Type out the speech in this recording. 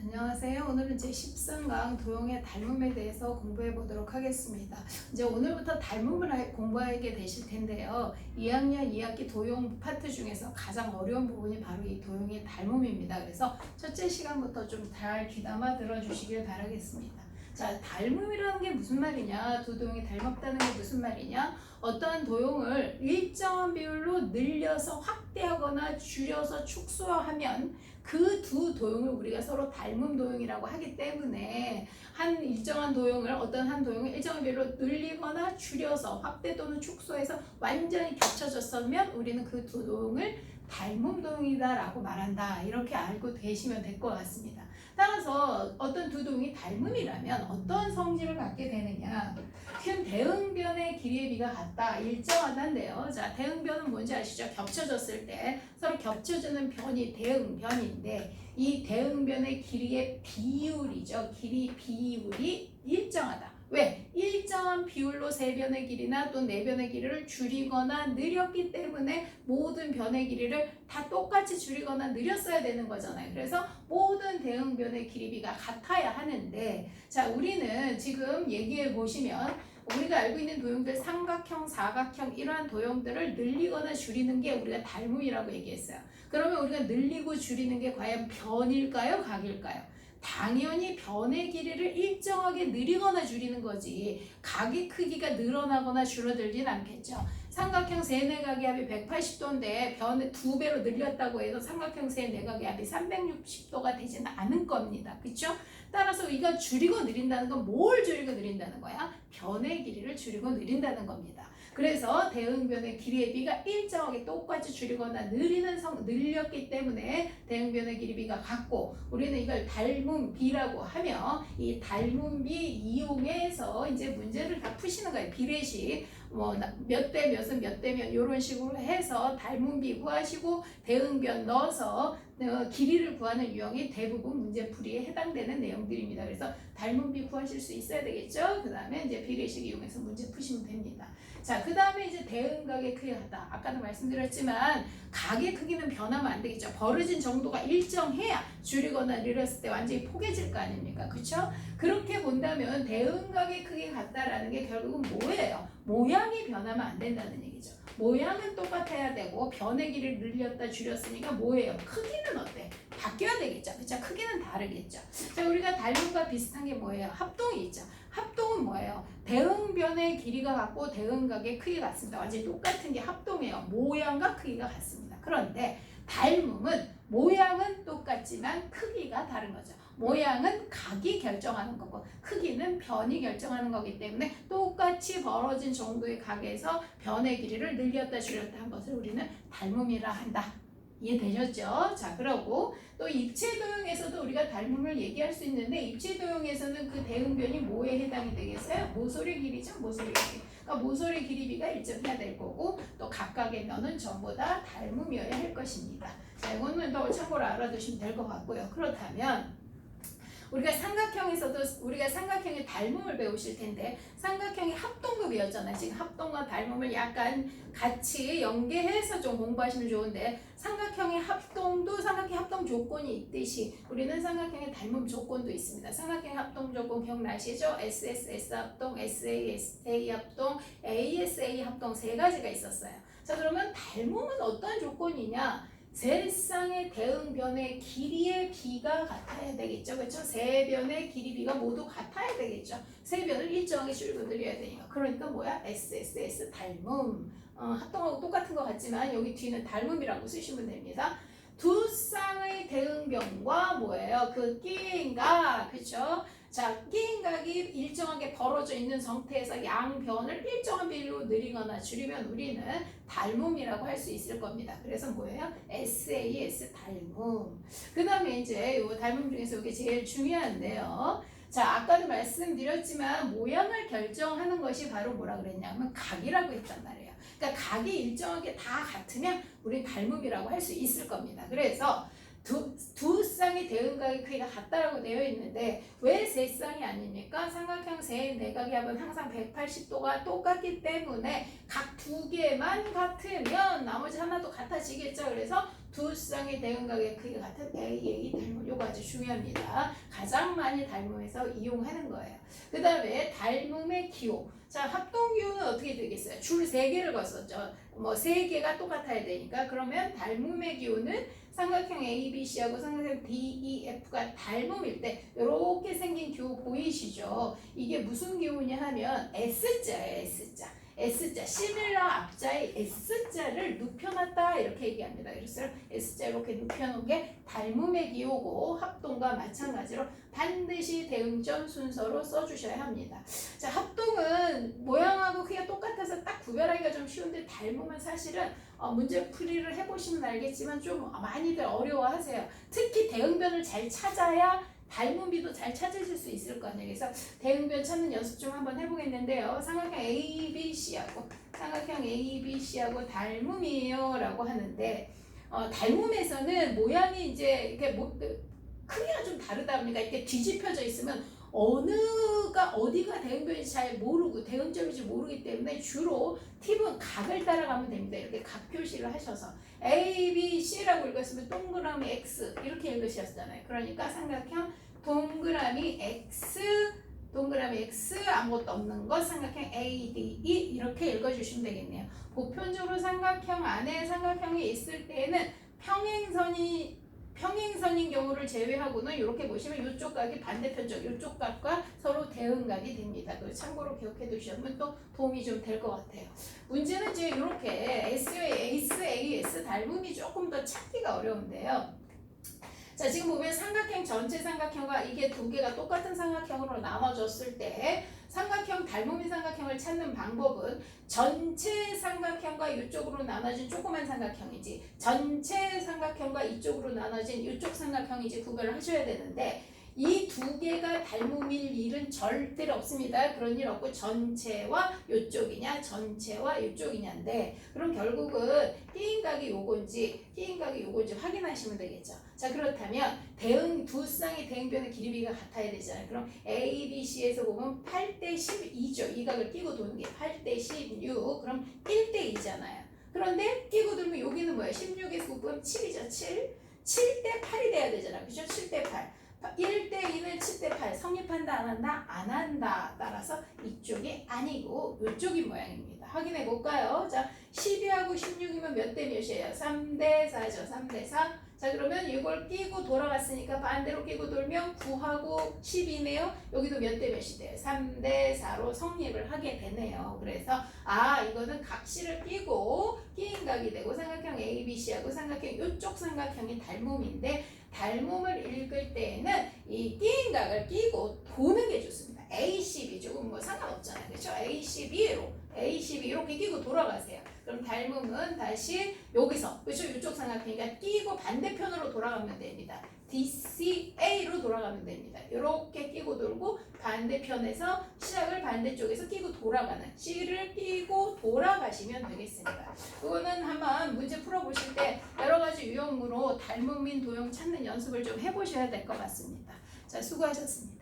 안녕하세요. 오늘은 제13강 도형의 닮음에 대해서 공부해 보도록 하겠습니다. 이제 오늘부터 닮음을 공부하게 되실 텐데요. 2학년 2학기 도형 파트 중에서 가장 어려운 부분이 바로 이 도형의 닮음입니다. 그래서 첫째 시간부터 좀 잘 귀담아 들어주시길 바라겠습니다. 자, 닮음이라는 게 무슨 말이냐? 두 도형이 닮았다는 게 무슨 말이냐? 어떠한 도형을 일정한 비율로 늘려서 확대하거나 줄여서 축소하면 그 두 도형을 우리가 서로 닮은 도형이라고 하기 때문에 한 일정한 도형을 어떤 한 도형을 일정한 비율로 늘리거나 줄여서 확대 또는 축소해서 완전히 겹쳐졌으면 우리는 그 두 도형을 닮은 도형이다라고 말한다. 이렇게 알고 계시면 될 것 같습니다. 따라서 어떤 두 도형이 닮음이라면 어떤 성질을 갖게 되느냐? 큰 대응변의 길이의 비가 같다. 일정하다인데요. 자, 대응변은 뭔지 아시죠? 겹쳐졌을 때 서로 겹쳐지는 변이 대응변인데 이 대응변의 길이의 비율이죠. 길이 비율이 일정하다. 왜? 일정한 비율로 세 변의 길이나 또 네 변의 길이를 줄이거나 늘렸기 때문에 모든 변의 길이를 다 똑같이 줄이거나 늘렸어야 되는 거잖아요. 그래서 모든 대응변의 길이비가 같아야 하는데, 자, 우리는 지금 얘기해 보시면 우리가 알고 있는 도형들 삼각형, 사각형 이러한 도형들을 늘리거나 줄이는 게 우리가 닮음이라고 얘기했어요. 그러면 우리가 늘리고 줄이는 게 과연 변일까요? 각일까요? 당연히 변의 길이를 일정하게 늘리거나 줄이는 거지 각의 크기가 늘어나거나 줄어들진 않겠죠. 삼각형 세네각의 합이 180도인데 변을 2배로 늘렸다고 해서 삼각형 세네각의 합이 360도가 되지는 않을 겁니다. 그렇죠? 따라서 우리가 줄이고 늘린다는 건 뭘 줄이고 늘린다는 거야? 변의 길이를 줄이고 늘린다는 겁니다. 그래서 대응변의 길이의 비가 일정하게 똑같이 줄이거나 늘렸기 때문에 대응변의 길이 비가 같고 우리는 이걸 닮은 비라고 하며 이 닮은 비 이용해서 이제 문제를 다 푸시는 거예요. 비례식 몇 대 몇은 몇 대면 이런 식으로 해서 닮은 비 구하시고 대응변 넣어서 길이를 구하는 유형이 대부분 문제풀이에 해당되는 내용들입니다. 그래서 닮은 비 구하실 수 있어야 되겠죠. 그 다음에 이제 비례식 이용해서 문제 푸시면 됩니다. 자, 그 다음에 이제 대응각의 크기가 같다. 아까도 말씀드렸지만 각의 크기는 변하면 안 되겠죠. 벌어진 정도가 일정해야 줄이거나 늘렸을 때 완전히 포개질 거 아닙니까? 그렇죠? 그렇게 본다면 대응각의 크기가 같다라는 게 결국은 뭐예요? 모양이 변하면 안 된다는 얘기죠. 모양은 똑같아야 되고 변의 길이를 늘렸다 줄였으니까 뭐예요? 크기는 어때? 바뀌어야 되겠죠. 그렇죠? 크기는 다르겠죠. 자, 우리가 닮음과 비슷한 게 뭐예요? 합동이 있죠. 합동은 뭐예요? 대응변의 길이가 같고 대응각의 크기가 같습니다. 완전히 똑같은 게 합동이에요. 모양과 크기가 같습니다. 그런데 닮음은 모양은 똑같지만 크기가 다른 거죠. 모양은 각이 결정하는 거고 크기는 변이 결정하는 거기 때문에 똑같이 벌어진 정도의 각에서 변의 길이를 늘렸다 줄였다 한 것을 우리는 닮음이라 한다. 이해되셨죠? 자, 그러고 또 입체도형에서도 우리가 닮음을 얘기할 수 있는데 입체도형에서는 그 대응변이 뭐에 해당이 되겠어요? 모서리 길이죠. 모서리 길이. 그러니까 모서리 길이비가 일정해야 될 거고 또 각각의 면은 전부 다 닮음이어야 할 것입니다. 자, 이거는 더 참고로 알아두시면 될 것 같고요. 그렇다면 우리가 삼각형에서도 우리가 삼각형의 닮음을 배우실 텐데 삼각형이 합동급이었잖아요. 지금 합동과 닮음을 약간 같이 연계해서 좀 공부하시면 좋은데 삼각형의 합동도 삼각형 합동 조건이 있듯이 우리는 삼각형의 닮음 조건도 있습니다. 삼각형 합동 조건 기억나시죠? SSS 합동, SASA 합동, ASA 합동 세 가지가 있었어요. 자, 그러면 닮음은 어떤 조건이냐? 세 쌍의 대응변의 길이의 비가 같아야 되겠죠. 그렇죠? 세 변의 길이 비가 모두 같아야 되겠죠. 세 변을 일정하게 줄이고 늘려야 되니까. 그러니까 뭐야? SSS 닮음. 합동하고 똑같은 것 같지만 여기 뒤는 닮음이라고 쓰시면 됩니다. 두 쌍의 대응변과 뭐예요? 그 끼인각. 그렇죠? 자, 끼인각이 일정하게 벌어져 있는 상태에서 양변을 일정한 비율로 늘리거나 줄이면 우리는 닮음이라고 할 수 있을 겁니다. 그래서 뭐예요? SAS 닮음. 그 다음에 이제 요 닮음 중에서 이게 제일 중요한데요. 자, 아까도 말씀드렸지만 모양을 결정하는 것이 바로 뭐라 그랬냐면 각이라고 했단 말이에요. 그러니까 각이 일정하게 다 같으면 우리 닮음이라고 할 수 있을 겁니다. 그래서 두 쌍의 대응각의 크기가 같다라고 되어 있는데 왜 세 쌍이 아닙니까? 삼각형 세 내각의 합은 항상 180도가 똑같기 때문에 각 두 개만 같으면 나머지 하나도 같아지겠죠. 그래서 두 쌍의 대응각의 크기가 같은 A, 닮음 요거 아주 중요합니다. 가장 많이 닮음에서 이용하는 거예요. 그 다음에 닮음의 기호. 자, 합동기호는 어떻게 되겠어요? 줄 3개를 거었죠. 뭐 3개가 똑같아야 되니까. 그러면 닮음의 기호는 삼각형 ABC하고 삼각형 DEF가 닮음일 때 이렇게 생긴 기호 보이시죠? 이게 무슨 기호냐 하면 S자예요. S자. S자, 시밀러 앞자의 S자를 눕혀놨다 이렇게 얘기합니다. 그래서 S자 이렇게 눕혀놓은 게 닮음의 기호고 합동과 마찬가지로 반드시 대응점 순서로 써주셔야 합니다. 자, 합동은 모양하고 크기가 똑같아서 딱 구별하기가 좀 쉬운데 닮음은 사실은 문제 풀이를 해보시면 알겠지만 좀 많이들 어려워하세요. 특히 대응변을 잘 찾아야 닮음비도 잘 찾으실 수 있을 거 아니에요. 그래서 대응변 찾는 연습 좀 한번 해보겠는데요. 삼각형 ABC하고 닮음이에요 라고 하는데 닮음에서는 모양이 이제 이렇게 크기가 좀 다르다 보니까 이렇게 뒤집혀져 있으면 어디가 대응변인지 잘 모르고 대응점인지 모르기 때문에 주로 팁은 각을 따라가면 됩니다. 이렇게 각 표시를 하셔서 A, B, C라고 읽었으면 동그라미 X 이렇게 읽으셨잖아요. 그러니까 삼각형 동그라미 X 아무것도 없는 것 삼각형 A, D, E 이렇게 읽어주시면 되겠네요. 보편적으로 삼각형 안에 삼각형이 있을 때에는 평행선인 경우를 제외하고는 이렇게 보시면 이쪽 각이 반대편쪽 이쪽 각과 서로 대응각이 됩니다. 참고로 기억해 두시면 또 도움이 좀 될 것 같아요. 문제는 지금 이렇게 AS 닮음이 조금 더 찾기가 어려운데요. 자, 지금 보면 삼각형 전체 삼각형과 이게 두 개가 똑같은 삼각형으로 나눠졌을 때 삼각형 닮음인 삼각형을 찾는 방법은 전체 삼각형과 이쪽으로 나눠진 조그만 삼각형이지 전체 삼각형과 이쪽으로 나눠진 이쪽 삼각형이지 구별을 하셔야 되는데 이 두 개가 닮음일 일은 절대로 없습니다. 그런 일 없고 전체와 이쪽이냐 전체와 이쪽이냐인데 그럼 결국은 끼인각이 요건지 확인하시면 되겠죠. 자, 그렇다면 두 쌍의 대응변의 길이비가 같아야 되잖아요. 그럼 A, B, C에서 보면 8대 12죠. 이 각을 끼고 도는 게 8대 16 그럼 1대 2잖아요. 그런데 끼고 돌면 여기는 뭐예요? 16에서 곱하면 7이죠. 7대 8이 돼야 되잖아요. 그죠? 7대 8 1대 2는 7대 8 성립한다 안 한다? 안 한다. 따라서 이쪽이 아니고 이쪽이 모양입니다. 확인해 볼까요? 자, 12하고 16이면 몇 대 몇이에요? 3대 4죠. 3대 4. 자, 그러면 이걸 끼고 돌아갔으니까 반대로 끼고 돌면 9하고 10이네요. 여기도 몇 대 몇이 돼요? 3대 4로 성립을 하게 되네요. 그래서 이거는 각시를 끼고 끼인 각이 되고 삼각형 ABC하고 삼각형 이쪽 삼각형이 닮음인데 닮음을 읽을 때에는 이 끼인 각을 끼고 도는 게 좋습니다. ACB 조금 뭐 상관없잖아요. 그렇죠? ACB로 이렇게 끼고 돌아가세요. 그럼 닮음은 다시 여기서 그렇죠? 이쪽 삼각형이니까 끼고 반대편으로 돌아가면 됩니다. DCA로 돌아가면 됩니다. 이렇게 끼고 돌고 반대편에서 시작을 반대쪽에서 끼고 돌아가는 C를 끼고 돌아가시면 되겠습니다. 이거는 한번 문제 풀어보실 때 여러 가지 유형으로 닮음인 도형 찾는 연습을 좀 해보셔야 될 것 같습니다. 자, 수고하셨습니다.